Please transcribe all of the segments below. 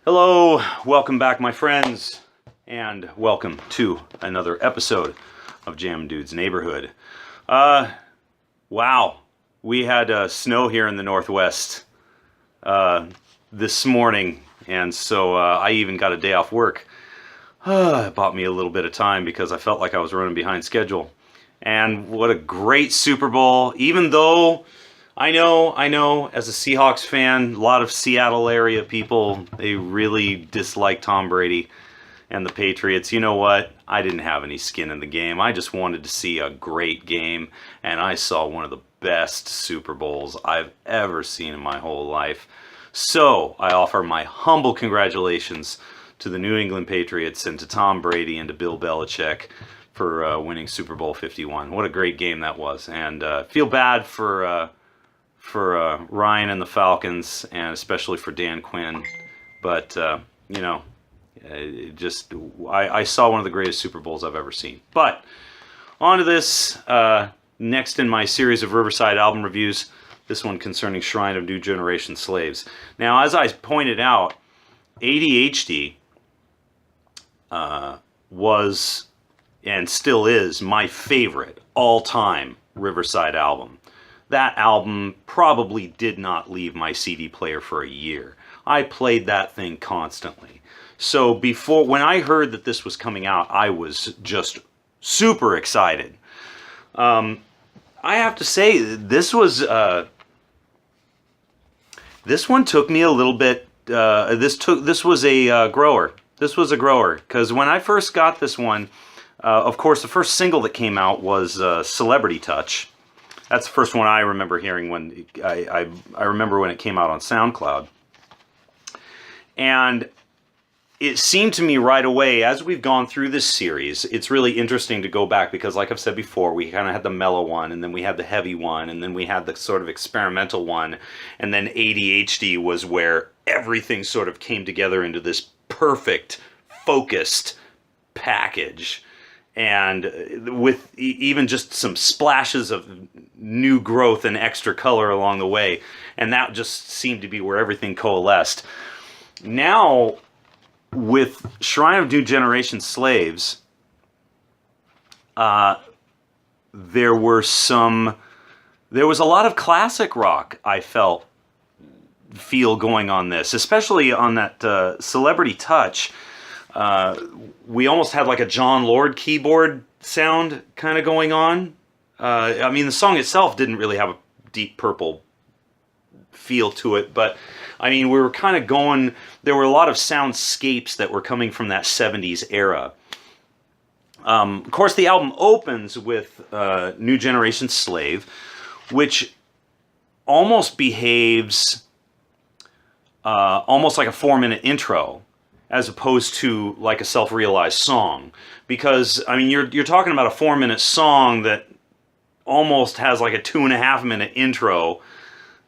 Hello, welcome back my friends, and welcome to another episode of Jam Dude's Neighborhood. Wow, we had snow here in the Northwest this morning, and so I even got a day off work. It bought me a little bit of time because I felt like I was running behind schedule. And what a great Super Bowl, even though I know, as a Seahawks fan, a lot of Seattle area people, they really dislike Tom Brady and the Patriots. You know what? I didn't have any skin in the game. I just wanted to see a great game, and I saw one of the best Super Bowls I've ever seen in my whole life. So, I offer my humble congratulations to the New England Patriots and to Tom Brady and to Bill Belichick for winning Super Bowl 51. What a great game that was. And feel bad for Ryan and the Falcons, and especially for Dan Quinn. But, I saw one of the greatest Super Bowls I've ever seen. But, on to this, next in my series of Riverside album reviews, this one concerning Shrine of New Generation Slaves. Now, as I pointed out, ADHD was, and still is, my favorite all-time Riverside album. That album probably did not leave my CD player for a year. I played that thing constantly. So when I heard that this was coming out, I was just super excited. I have to say, this one took me a little bit. This was a grower. This was a grower, because when I first got this one, of course, the first single that came out was "Celebrity Touch." That's the first one I remember hearing when I remember when it came out on SoundCloud. And it seemed to me right away, as we've gone through this series, it's really interesting to go back because, like I've said before, we kind of had the mellow one, and then we had the heavy one, and then we had the sort of experimental one, and then ADHD was where everything sort of came together into this perfect, focused package. And with even just some splashes of new growth and extra color along the way. And that just seemed to be where everything coalesced. Now, with Shrine of New Generation Slaves, there was a lot of classic rock, I feel going on this, especially on that Celebrity Touch. We almost had like a John Lord keyboard sound kind of going on. The song itself didn't really have a Deep Purple feel to it, but we were kind of going, there were a lot of soundscapes that were coming from that 70s era. Of course, the album opens with New Generation Slave, which almost behaves almost like a 4-minute intro, as opposed to like a self-realized song. Because, you're talking about a 4-minute song that almost has like a 2.5-minute intro,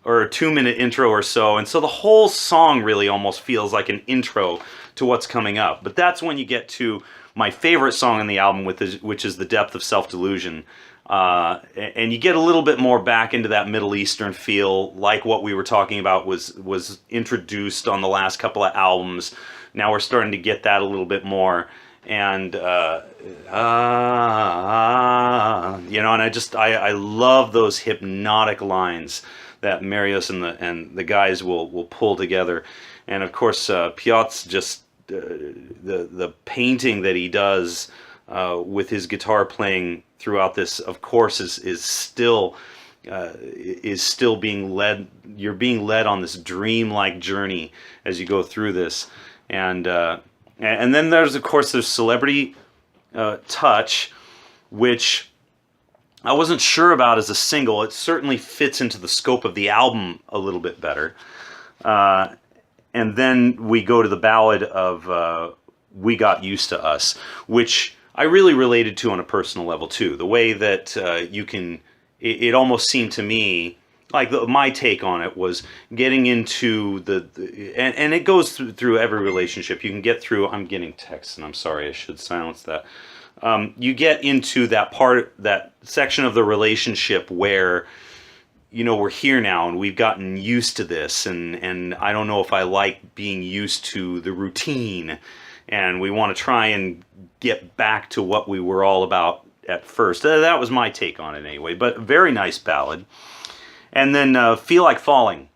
or a 2-minute intro or so, and so the whole song really almost feels like an intro to what's coming up. But that's when you get to my favorite song on the album, which is The Depth of Self-Delusion. And you get a little bit more back into that Middle Eastern feel, like what we were talking about was introduced on the last couple of albums. Now we're starting to get that a little bit more, and and I love those hypnotic lines that Marius and the guys will pull together, and of course Piotr just the painting that he does with his guitar playing throughout this, of course, is still being led. You're being led on this dreamlike journey as you go through this. And then there's Celebrity Touch, which I wasn't sure about as a single. It certainly fits into the scope of the album a little bit better. And then we go to the ballad of We Got Used to Us, which I really related to on a personal level too. The way that it almost seemed to me, like my take on it was getting into and it goes through every relationship. You can get through, I'm getting texts and I'm sorry, I should silence that. You get into that section of the relationship where we're here now and we've gotten used to this, and I don't know if I like being used to the routine, and we want to try and get back to what we were all about at first. That was my take on it anyway, but very nice ballad. And then Feel Like Falling.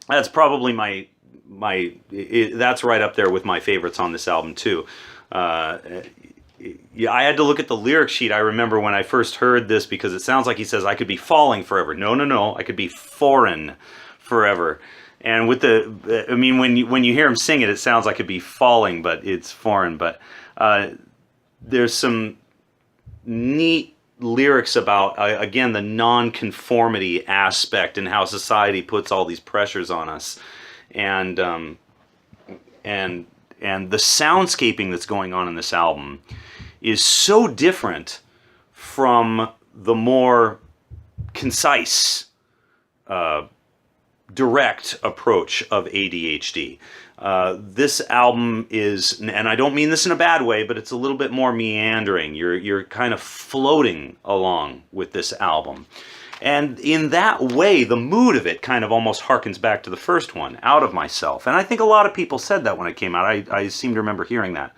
That's probably that's right up there with my favorites on this album too. Yeah, I had to look at the lyric sheet. I remember when I first heard this, because it sounds like he says, I could be falling forever. No, I could be foreign forever. And with when you hear him sing it, it sounds like it'd be falling, but it's foreign. But there's some neat lyrics about, again, the non-conformity aspect and how society puts all these pressures on us. And the soundscaping that's going on in this album is so different from the more concise, direct approach of ADHD. This album is, and I don't mean this in a bad way, but it's a little bit more meandering. You're kind of floating along with this album. And in that way, the mood of it kind of almost harkens back to the first one, Out of Myself. And I think a lot of people said that when it came out. I seem to remember hearing that.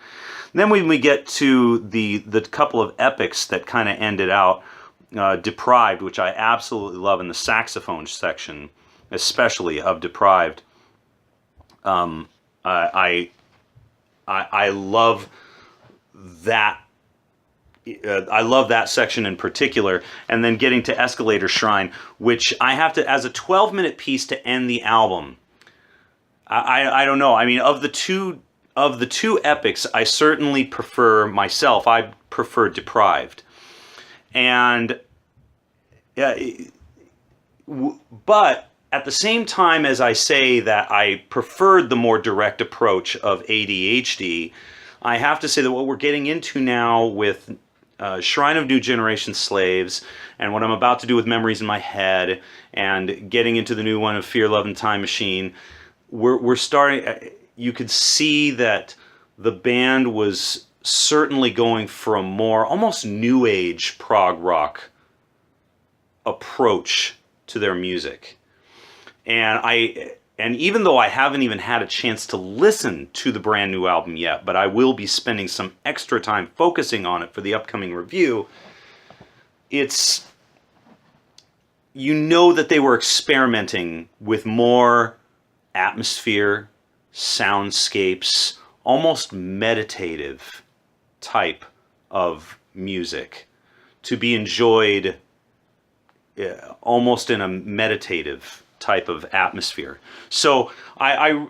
And then when we get to the couple of epics that kind of ended out, Deprived, which I absolutely love, in the saxophone section, especially of Deprived. I love that. I love that section in particular, and then getting to Escalator Shrine, which I have to, as a 12-minute piece to end the album. I don't know. I mean, of the two epics, I certainly prefer myself. I prefer Deprived, and but at the same time as I say that I preferred the more direct approach of ADHD, I have to say that what we're getting into now with Shrine of New Generation Slaves, and what I'm about to do with Memories in My Head, and getting into the new one of Fear, Love, and Time Machine, we're starting. You could see that the band was certainly going for a more almost new age prog rock approach to their music. And even though I haven't even had a chance to listen to the brand new album yet, but I will be spending some extra time focusing on it for the upcoming review, it's, that they were experimenting with more atmosphere, soundscapes, almost meditative type of music to be enjoyed almost in a meditative type of atmosphere. So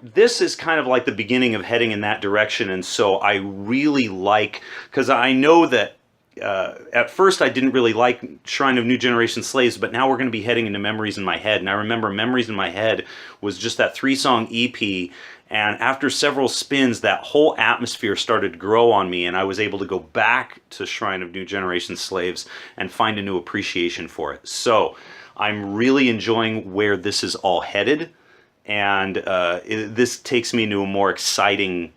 this is kind of like the beginning of heading in that direction, and so I really like, because I know that at first I didn't really like Shrine of New Generation Slaves, but now we're going to be heading into Memories in My Head, and I remember Memories in My Head was just that 3-song EP, and after several spins, that whole atmosphere started to grow on me, and I was able to go back to Shrine of New Generation Slaves and find a new appreciation for it. So I'm really enjoying where this is all headed, and this takes me into a more exciting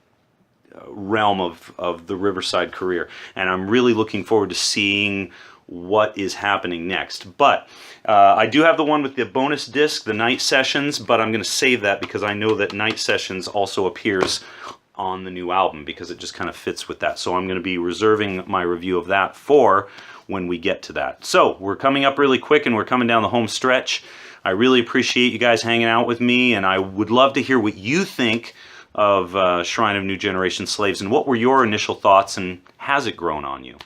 realm of the Riverside career, and I'm really looking forward to seeing what is happening next. But I do have the one with the bonus disc, the Night Sessions, but I'm going to save that because I know that Night Sessions also appears on the new album, because it just kind of fits with that. So I'm going to be reserving my review of that for when we get to that. So we're coming up really quick, and we're coming down the home stretch. I really appreciate you guys hanging out with me, and I would love to hear what you think of Shrine of New Generation Slaves, and what were your initial thoughts, and has it grown on you?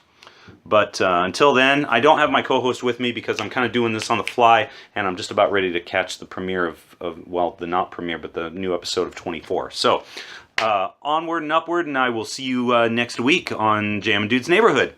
But until then, I don't have my co-host with me because I'm kind of doing this on the fly, and I'm just about ready to catch the premiere of well, the not premiere, but the new episode of 24. So onward and upward, and I will see you next week on Jammin' Dude's Neighborhood.